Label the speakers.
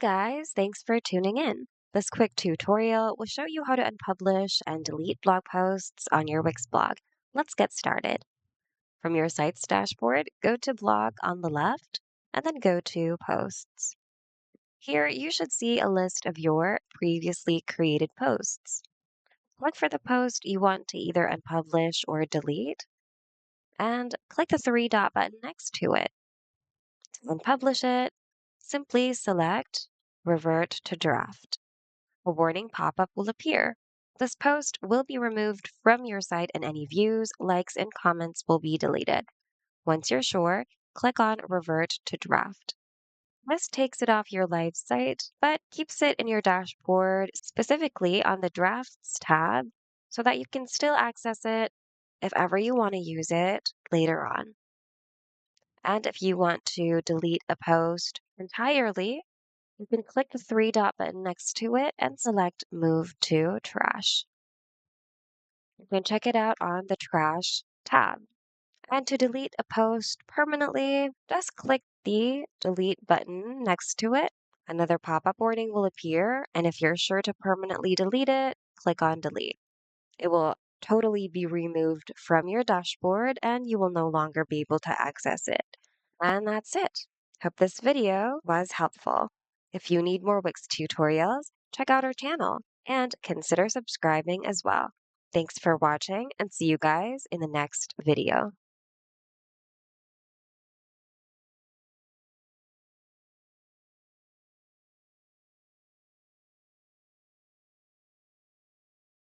Speaker 1: guys, thanks for tuning in. This quick tutorial will show you how to unpublish and delete blog posts on your Wix blog. Let's get started. From your site's dashboard, go to Blog on the left and then go to Posts. Here you should see a list of your previously created posts. Look for the post you want to either unpublish or delete and click the three-dot button next to it. To unpublish it, simply select Revert to Draft. A warning pop-up will appear. This post will be removed from your site and any views, likes, and comments will be deleted. Once you're sure, click on Revert to Draft. This takes it off your live site, but keeps it in your dashboard, specifically on the Drafts tab, so that you can still access it if ever you want to use it later on. And if you want to delete a post entirely, you can click the three-dot button next to it and select Move to Trash. You can check it out on the Trash tab. And to delete a post permanently, just click the Delete button next to it. Another pop-up warning will appear, and if you're sure to permanently delete it, click on Delete. It will totally be removed from your dashboard, and you will no longer be able to access it. And that's it. Hope this video was helpful. If you need more Wix tutorials, check out our channel and consider subscribing as well. Thanks for watching and see you guys in the next video.